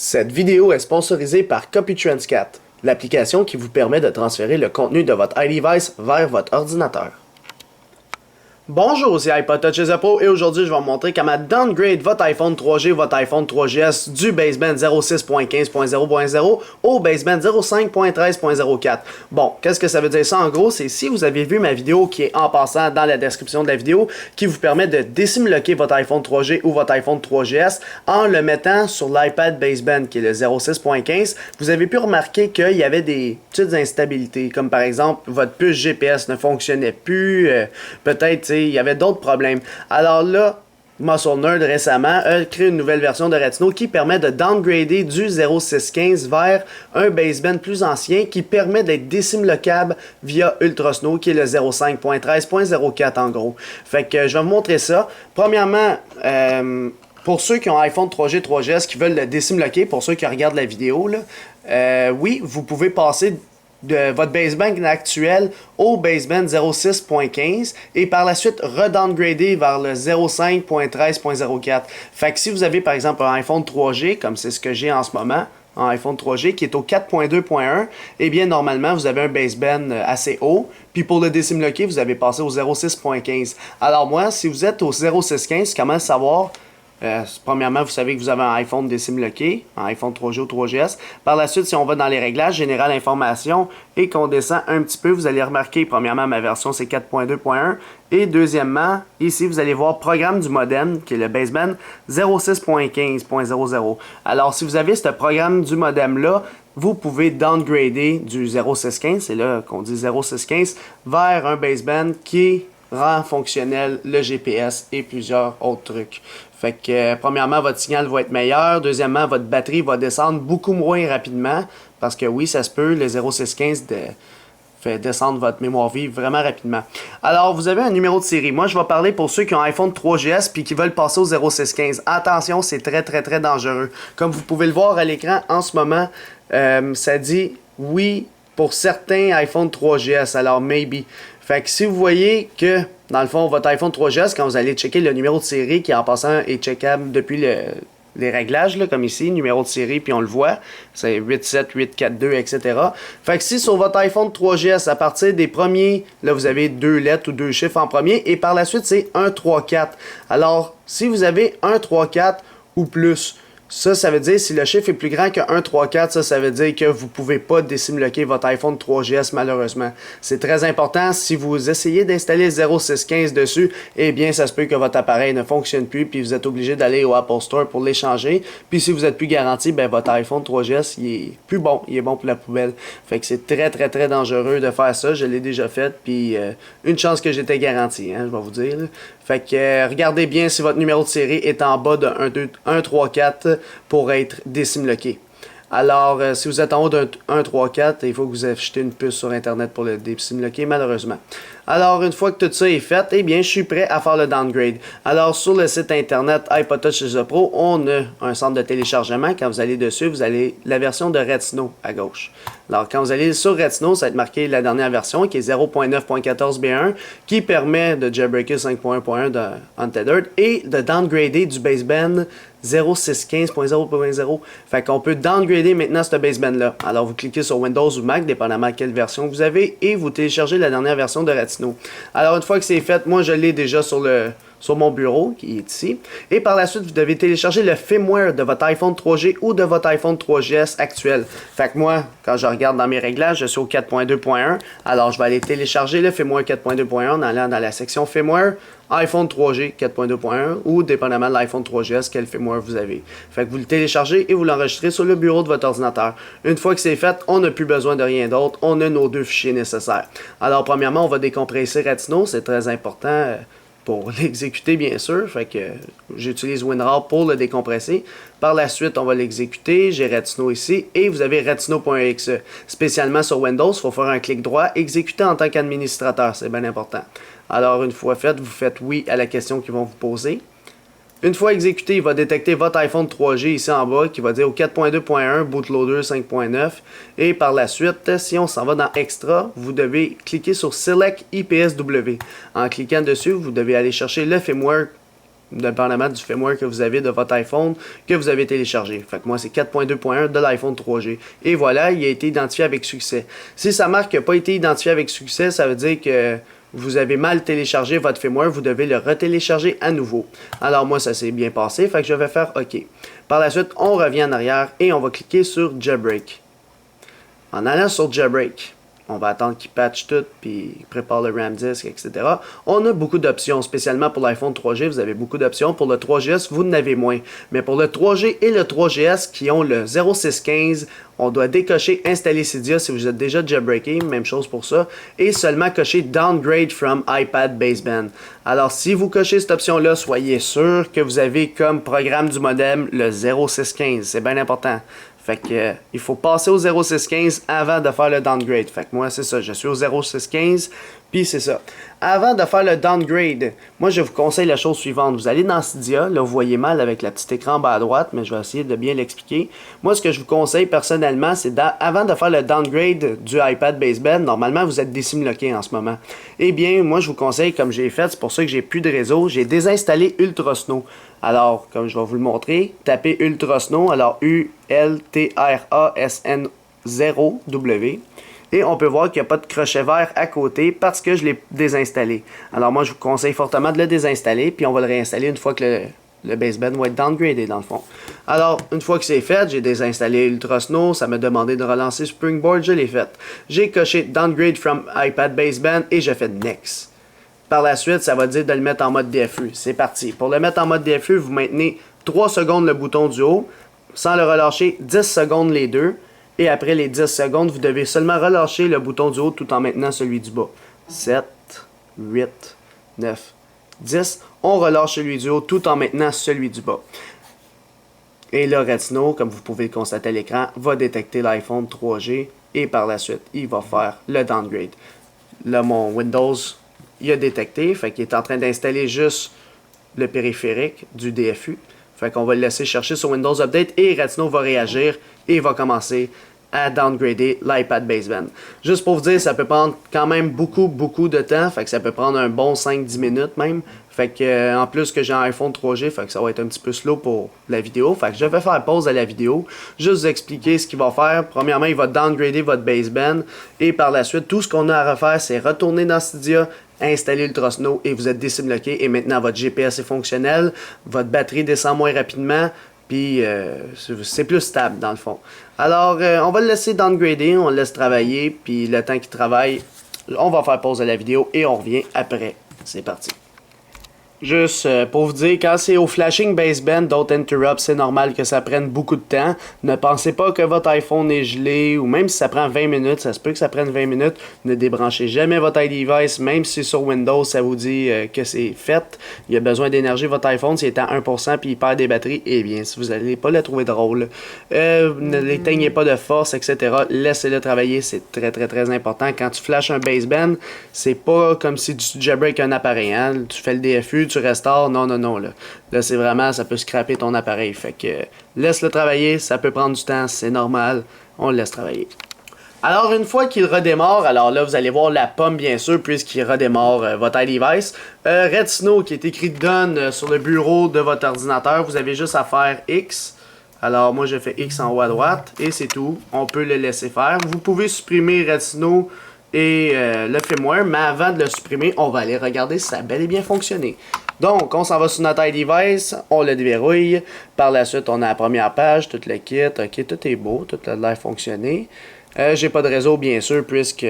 Cette vidéo est sponsorisée par CopyTransCat, l'application qui vous permet de transférer le contenu de votre iDevice vers votre ordinateur. Bonjour, c'est iPodTouch Pro et aujourd'hui je vais vous montrer comment downgrade votre iPhone 3G ou votre iPhone 3GS du baseband 06.15.0.0 au baseband 05.13.04. Bon, qu'est-ce que ça veut dire ça en gros? C'est si vous avez vu ma vidéo qui est en passant dans la description de la vidéo qui vous permet de désimloquer votre iPhone 3G ou votre iPhone 3GS en le mettant sur l'iPad baseband qui est le 06.15, vous avez pu remarquer qu'il y avait des petites instabilités comme par exemple votre puce GPS ne fonctionnait plus, peut-être il y avait d'autres problèmes. Alors là, Muscle Nerd récemment a créé une nouvelle version de Retinol qui permet de downgrader du 0615 vers un baseband plus ancien qui permet d'être désimlocable via Ultrasnow qui est le 05.13.04 en gros. Fait que je vais vous montrer ça. Premièrement, pour ceux qui ont iPhone 3G, 3GS qui veulent le désimloquer, pour ceux qui regardent la vidéo, là, oui, vous pouvez passer de votre baseband actuel au baseband 06.15 et par la suite redowngrader vers le 05.13.04. Fait que si vous avez par exemple un iPhone 3G, comme c'est ce que j'ai en ce moment, un iPhone 3G qui est au 4.2.1, eh bien normalement vous avez un baseband assez haut, puis pour le désimloquer vous avez passé au 06.15. Alors moi, si vous êtes au 06.15, comment savoir? Premièrement, vous savez que vous avez un iPhone désimloqué, un iPhone 3G ou 3GS. Par la suite, si on va dans les réglages, général information, et qu'on descend un petit peu, vous allez remarquer, premièrement, ma version c'est 4.2.1. Et deuxièmement, ici, vous allez voir programme du modem, qui est le baseband 06.15.00. Alors, si vous avez ce programme du modem-là, vous pouvez downgrader du 0615, c'est là qu'on dit 0615, vers un baseband qui rend fonctionnel le GPS et plusieurs autres trucs. Fait que premièrement, votre signal va être meilleur. Deuxièmement, votre batterie va descendre beaucoup moins rapidement. Parce que oui, ça se peut, le 0615 fait descendre votre mémoire vive vraiment rapidement. Alors, vous avez un numéro de série. Moi, je vais parler pour ceux qui ont un iPhone 3GS puis qui veulent passer au 0615. Attention, c'est très dangereux. Comme vous pouvez le voir à l'écran en ce moment, ça dit oui pour certains iPhone 3GS. Alors, maybe. Fait que si vous voyez que, dans le fond, votre iPhone 3GS, quand vous allez checker le numéro de série qui, en passant, est checkable depuis les réglages, là, comme ici, numéro de série, puis on le voit, c'est 87842, etc. Fait que si sur votre iPhone 3GS, à partir des premiers, là, vous avez 2 lettres ou 2 chiffres en premier, et par la suite, c'est 134. Alors, si vous avez 134 ou plus, ça veut dire si le chiffre est plus grand que 134, ça veut dire que vous ne pouvez pas désimloquer votre iPhone 3GS malheureusement. C'est très important, si vous essayez d'installer 0615 dessus, eh bien ça se peut que votre appareil ne fonctionne plus puis vous êtes obligé d'aller au Apple Store pour l'échanger. Puis si vous êtes plus garanti, ben votre iPhone 3GS il est plus bon, il est bon pour la poubelle. Fait que c'est très dangereux de faire ça, je l'ai déjà fait puis une chance que j'étais garanti, hein, je vais vous dire. Là. Fait que regardez bien si votre numéro de série est en bas de 134 pour être désimloqué. Alors, si vous êtes en haut d'un 134, il faut que vous achetez une puce sur Internet pour le désimloquer, malheureusement. Alors, une fois que tout ça est fait, eh bien, je suis prêt à faire le downgrade. Alors, sur le site Internet iPodTouch Pro, on a un centre de téléchargement. Quand vous allez dessus, vous avez la version de Retinol à gauche. Alors, quand vous allez sur Retinol, ça va être marqué la dernière version, qui est 0.9.14b1, qui permet de jailbreaker 5.1.1 de Untethered et de downgrader du baseband 0615.0.0. Fait qu'on peut downgrader maintenant ce baseband-là. Alors, vous cliquez sur Windows ou Mac, dépendamment de quelle version vous avez, et vous téléchargez la dernière version de Retinol. Alors, une fois que c'est fait, moi, je l'ai déjà sur mon bureau, qui est ici. Et par la suite, vous devez télécharger le firmware de votre iPhone 3G ou de votre iPhone 3GS actuel. Fait que moi, quand je regarde dans mes réglages, je suis au 4.2.1. Alors, je vais aller télécharger le firmware 4.2.1 en allant dans la section firmware iPhone 3G 4.2.1 ou dépendamment de l'iPhone 3GS, quel firmware vous avez. Fait que vous le téléchargez et vous l'enregistrez sur le bureau de votre ordinateur. Une fois que c'est fait, on n'a plus besoin de rien d'autre. On a nos 2 fichiers nécessaires. Alors, premièrement, on va décompresser Retinol. C'est très important pour l'exécuter, bien sûr. Fait que j'utilise WinRAR pour le décompresser. Par la suite, on va l'exécuter. J'ai Retinol ici et vous avez Retinol.exe. Spécialement sur Windows, il faut faire un clic droit, exécuter en tant qu'administrateur. C'est bien important. Alors, une fois fait, vous faites oui à la question qu'ils vont vous poser. Une fois exécuté, il va détecter votre iPhone 3G ici en bas qui va dire au 4.2.1 bootloader 5.9 et par la suite, si on s'en va dans Extra, vous devez cliquer sur Select IPSW. En cliquant dessus, vous devez aller chercher le firmware dépendamment du firmware que vous avez de votre iPhone que vous avez téléchargé. Fait que moi, c'est 4.2.1 de l'iPhone 3G. Et voilà, il a été identifié avec succès. Si ça marque qu'il n'a pas été identifié avec succès, ça veut dire que vous avez mal téléchargé votre firmware, vous devez le retélécharger à nouveau. Alors moi, ça s'est bien passé, fait que je vais faire OK. Par la suite, on revient en arrière et on va cliquer sur Jailbreak. En allant sur Jailbreak, on va attendre qu'il patch tout, puis prépare le RAM disk, etc. On a beaucoup d'options, spécialement pour l'iPhone 3G, vous avez beaucoup d'options. Pour le 3GS, vous en avez moins. Mais pour le 3G et le 3GS qui ont le 0615, on doit décocher Installer Cydia si vous êtes déjà jailbreaké, même chose pour ça. Et seulement cocher Downgrade from iPad Baseband. Alors si vous cochez cette option-là, soyez sûr que vous avez comme programme du modem le 0615. C'est bien important. Fait que il faut passer au 0615 avant de faire le downgrade. Fait que moi, c'est ça, je suis au 0615, puis c'est ça. Avant de faire le downgrade, moi, je vous conseille la chose suivante. Vous allez dans Cydia, là, vous voyez mal avec le petit écran en bas à droite, mais je vais essayer de bien l'expliquer. Moi, ce que je vous conseille personnellement, c'est avant de faire le downgrade du iPad Baseband, normalement, vous êtes désimloqué en ce moment. Eh bien, moi, je vous conseille, comme j'ai fait, c'est pour ça que j'ai plus de réseau, j'ai désinstallé UltraSnow. Alors, comme je vais vous le montrer, tapez UltraSnow, alors ULTRASN0W. Et on peut voir qu'il n'y a pas de crochet vert à côté parce que je l'ai désinstallé. Alors moi, je vous conseille fortement de le désinstaller, puis on va le réinstaller une fois que le baseband va être downgradé dans le fond. Alors, une fois que c'est fait, j'ai désinstallé UltraSnow, ça m'a demandé de relancer Springboard, je l'ai fait. J'ai coché Downgrade from iPad Baseband et j'ai fait Next. Par la suite, ça va dire de le mettre en mode DFU. C'est parti. Pour le mettre en mode DFU, vous maintenez 3 secondes le bouton du haut, sans le relâcher, 10 secondes les deux. Et après les 10 secondes, vous devez seulement relâcher le bouton du haut tout en maintenant celui du bas. 7, 8, 9, 10. On relâche celui du haut tout en maintenant celui du bas. Et le Retina, comme vous pouvez le constater à l'écran, va détecter l'iPhone 3G et par la suite, il va faire le downgrade. Là, mon Windows, il a détecté, fait qu'il est en train d'installer juste le périphérique du DFU. Fait qu'on va le laisser chercher sur Windows Update et Retina va réagir et va commencer à downgrader l'iPad Baseband. Juste pour vous dire, ça peut prendre quand même beaucoup de temps, fait que ça peut prendre un bon 5-10 minutes même. Fait que en plus que j'ai un iPhone 3G, fait que ça va être un petit peu slow pour la vidéo. Fait que je vais faire pause à la vidéo, juste vous expliquer ce qu'il va faire. Premièrement, il va downgrader votre baseband et par la suite, tout ce qu'on a à refaire, c'est retourner dans Cydia, installer UltraSnow et vous êtes désimloqué et maintenant votre GPS est fonctionnel, votre batterie descend moins rapidement, puis c'est plus stable dans le fond. Alors, on va le laisser downgrader, on le laisse travailler, puis le temps qu'il travaille, on va faire pause à la vidéo et on revient après. C'est parti. Juste pour vous dire, quand c'est au flashing baseband, don't interrupt, c'est normal que ça prenne beaucoup de temps. Ne pensez pas que votre iPhone est gelé, ou même si ça prend 20 minutes, ça se peut que ça prenne 20 minutes. Ne débranchez jamais votre iDevice, même si sur Windows, ça vous dit que c'est fait. Il y a besoin d'énergie, votre iPhone, s'il est à 1% puis il perd des batteries, eh bien, si vous n'allez pas le trouver drôle, ne l'éteignez pas de force, etc. Laissez-le travailler, c'est très important. Quand tu flashes un baseband, c'est pas comme si tu jailbreak un appareil, hein? Tu fais le DFU, tu restaures, non, là c'est vraiment, ça peut scraper ton appareil, fait que laisse-le travailler, ça peut prendre du temps, c'est normal, on le laisse travailler. Alors une fois qu'il redémarre, alors là vous allez voir la pomme bien sûr puisqu'il redémarre votre iDevice. Retina qui est écrit Done sur le bureau de votre ordinateur, vous avez juste à faire X. Alors moi je fais X en haut à droite et c'est tout, on peut le laisser faire. Vous pouvez supprimer Retina et le firmware, mais avant de le supprimer, on va aller regarder si ça a bel et bien fonctionné. Donc, on s'en va sur notre iDevice, on le déverrouille. Par la suite, on a la première page, tout le kit. Ok, tout est beau, tout a l'air fonctionné. J'ai pas de réseau, bien sûr, puisque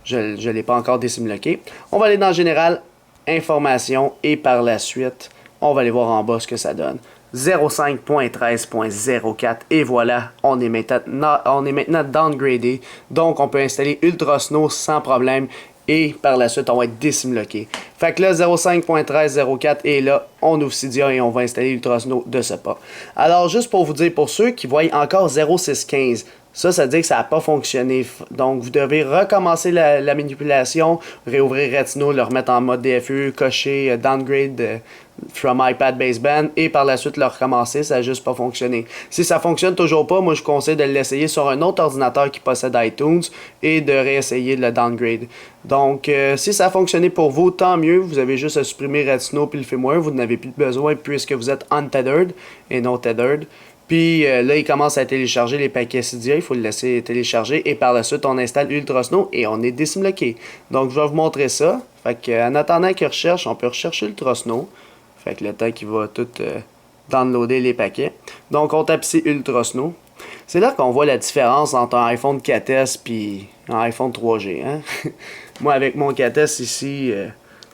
je l'ai pas encore désimloqué. On va aller dans Général, Information, et par la suite, on va aller voir en bas ce que ça donne. 05.13.04 et voilà, on est maintenant downgradé, donc on peut installer UltraSnow sans problème et par la suite on va être désimloqué. Fait que là 05.13.04 est là, on ouvre Cydia et on va installer UltraSnow de ce pas. Alors juste pour vous dire, pour ceux qui voient encore 0615, Ça dit que ça n'a pas fonctionné. Donc, vous devez recommencer la manipulation, réouvrir Retinol, le remettre en mode DFU, cocher Downgrade from iPad Baseband et par la suite le recommencer. Ça n'a juste pas fonctionné. Si ça fonctionne toujours pas, moi je conseille de l'essayer sur un autre ordinateur qui possède iTunes et de réessayer le downgrade. Donc, si ça a fonctionné pour vous, tant mieux. Vous avez juste à supprimer Retinol puis le firmware. Vous n'avez plus besoin puisque vous êtes untethered et non tethered. Puis là, il commence à télécharger les paquets Cydia, il faut le laisser télécharger. Et par la suite, on installe Ultrasnow et on est décimloqué. Donc, je vais vous montrer ça. Fait que, en attendant qu'il recherche, on peut rechercher Ultrasnow. Fait que le temps qu'il va tout downloader les paquets. Donc, on tape ici Ultrasnow. C'est là qu'on voit la différence entre un iPhone 4S et un iPhone 3G. Hein? Moi, avec mon 4S ici,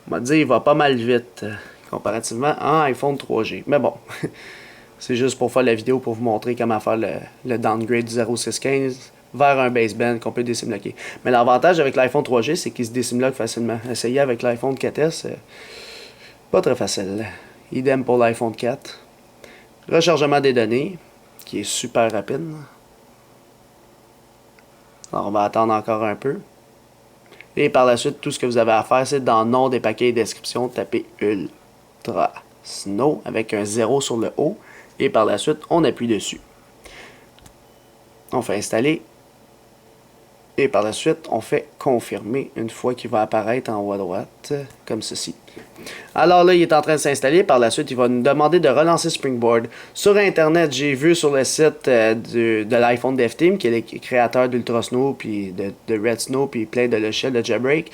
on m'a dit il va pas mal vite comparativement à un iPhone 3G. Mais bon. C'est juste pour faire la vidéo pour vous montrer comment faire le downgrade du 0615 vers un baseband qu'on peut décimloquer. Mais l'avantage avec l'iPhone 3G, c'est qu'il se décimloque facilement. Essayez avec l'iPhone 4S, pas très facile. Idem pour l'iPhone 4. Rechargement des données, qui est super rapide. Alors on va attendre encore un peu. Et par la suite, tout ce que vous avez à faire, c'est dans le nom des paquets et description, taper Ultrasnow avec un 0 sur le haut. Et par la suite, on appuie dessus. On fait installer. Et par la suite, on fait confirmer une fois qu'il va apparaître en haut à droite, comme ceci. Alors là, il est en train de s'installer. Par la suite, il va nous demander de relancer Springboard. Sur Internet, j'ai vu sur le site de l'iPhone DevTeam, qui est le créateur d'Ultrasnow, puis de Redsnow, puis plein de logiciels de jailbreak,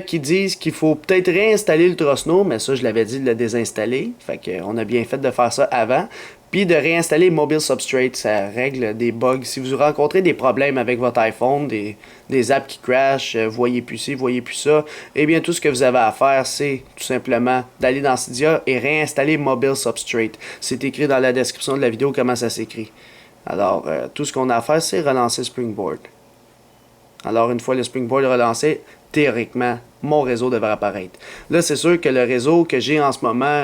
qui disent qu'il faut peut-être réinstaller Ultrasnow, mais ça, je l'avais dit de le désinstaller. Fait qu'on a bien fait de faire ça avant. Puis de réinstaller Mobile Substrate, ça règle des bugs. Si vous rencontrez des problèmes avec votre iPhone, des apps qui crashent, voyez plus ci, voyez plus ça, eh bien tout ce que vous avez à faire, c'est tout simplement d'aller dans Cydia et réinstaller Mobile Substrate. C'est écrit dans la description de la vidéo comment ça s'écrit. Alors, tout ce qu'on a à faire, c'est relancer Springboard. Alors, une fois le Springboard relancé, théoriquement, mon réseau devrait apparaître. Là, c'est sûr que le réseau que j'ai en ce moment,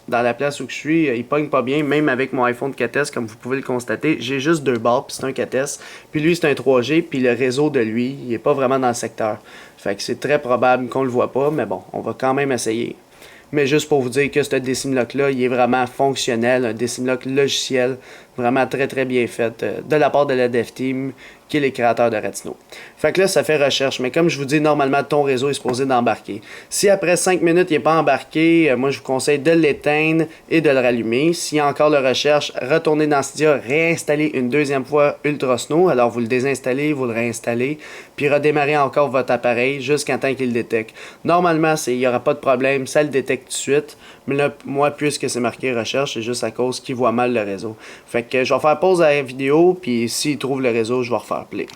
dans la place où je suis, il pogne pas bien, même avec mon iPhone 4S, comme vous pouvez le constater. J'ai juste deux barres, puis c'est un 4S, puis lui, c'est un 3G, puis le réseau de lui, il est pas vraiment dans le secteur. Fait que c'est très probable qu'on le voit pas, mais bon, on va quand même essayer. Mais juste pour vous dire que ce Decimlock-là, il est vraiment fonctionnel, un Decimlock logiciel, vraiment très très bien fait, de la part de la DevTeam, qui est les créateurs de Retinol. Fait que là, ça fait recherche, mais comme je vous dis, normalement, ton réseau est supposé d'embarquer. Si après 5 minutes, il n'est pas embarqué, moi, je vous conseille de l'éteindre et de le rallumer. S'il y a encore de recherche, retournez dans Cydia, réinstallez une deuxième fois Ultrasnow. Alors, vous le désinstallez, vous le réinstallez, puis redémarrez encore votre appareil jusqu'à temps qu'il le détecte. Normalement, il n'y aura pas de problème, ça le détecte tout de suite. Mais là, moi, puisque c'est marqué recherche, c'est juste à cause qu'il voit mal le réseau. Fait que je vais faire pause à la vidéo, puis s'il trouve le réseau, je vais refaire play.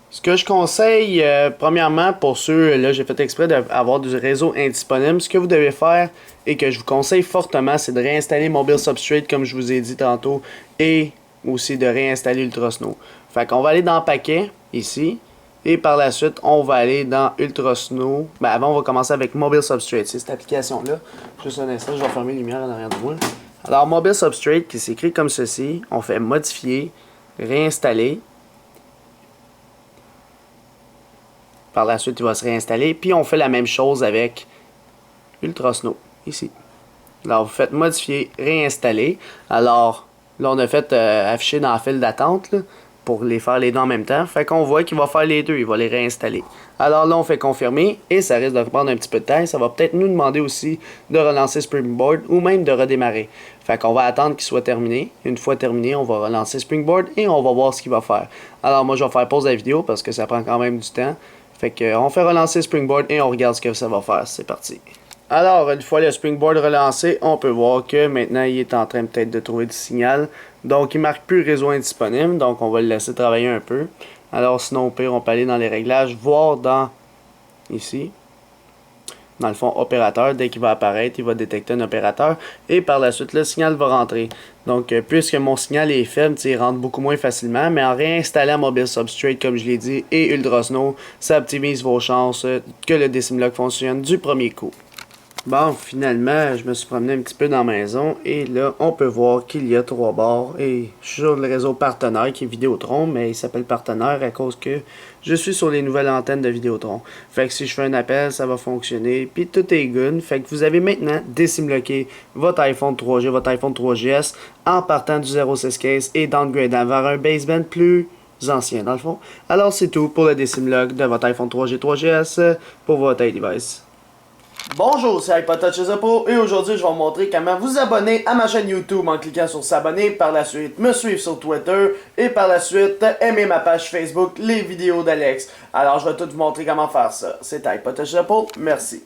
Ce que je conseille, premièrement, pour ceux, là j'ai fait exprès d'avoir du réseau indisponible, ce que vous devez faire et que je vous conseille fortement, c'est de réinstaller Mobile Substrate comme je vous ai dit tantôt et aussi de réinstaller Ultrasnow. Fait qu'on va aller dans Paquet, ici, et par la suite, on va aller dans Ultrasnow. Ben avant, on va commencer avec Mobile Substrate, c'est cette application-là. Juste un instant, je vais fermer les lumières en arrière de moi. Alors, Mobile Substrate qui s'écrit comme ceci, on fait modifier, réinstaller. Par la suite, il va se réinstaller. Puis, on fait la même chose avec Ultrasnow, ici. Alors, vous faites modifier, réinstaller. Alors, là, on a fait afficher dans la file d'attente pour les faire les deux en même temps. Fait qu'on voit qu'il va faire les deux, il va les réinstaller. Alors là, on fait confirmer et ça risque de prendre un petit peu de temps. Ça va peut-être nous demander aussi de relancer Springboard ou même de redémarrer. Fait qu'on va attendre qu'il soit terminé. Une fois terminé, on va relancer Springboard et on va voir ce qu'il va faire. Alors, moi, je vais faire pause à la vidéo parce que ça prend quand même du temps. Fait qu'on fait relancer Springboard et on regarde ce que ça va faire. C'est parti. Alors, une fois le Springboard relancé, on peut voir que maintenant, il est en train peut-être de trouver du signal. Donc, il ne marque plus réseau indisponible. Donc, on va le laisser travailler un peu. Alors, sinon, au pire, on peut aller dans les réglages, voir dans, ici, dans le fond, opérateur. Dès qu'il va apparaître, il va détecter un opérateur. Et par la suite, le signal va rentrer. Donc, puisque mon signal est faible, il rentre beaucoup moins facilement. Mais en réinstallant Mobile Substrate, comme je l'ai dit, et Ultrasnow, ça optimise vos chances que le Decimlock fonctionne du premier coup. Bon, finalement, je me suis promené un petit peu dans la maison et là, on peut voir qu'il y a 3 barres et je suis sur le réseau partenaire qui est Vidéotron, mais il s'appelle partenaire à cause que je suis sur les nouvelles antennes de Vidéotron. Fait que si je fais un appel, ça va fonctionner, puis tout est good. Fait que vous avez maintenant décimloqué votre iPhone 3G, votre iPhone 3GS en partant du 0615 et downgradant vers un baseband plus ancien dans le fond. Alors c'est tout pour le décimlock de votre iPhone 3G 3GS pour votre iDevice. Bonjour, c'est iPodTouch Zoppo et aujourd'hui je vais vous montrer comment vous abonner à ma chaîne YouTube en cliquant sur s'abonner, par la suite me suivre sur Twitter et par la suite aimer ma page Facebook Les Vidéos d'Alex. Alors je vais tout vous montrer comment faire ça. C'est iPodTouch Zoppo, merci.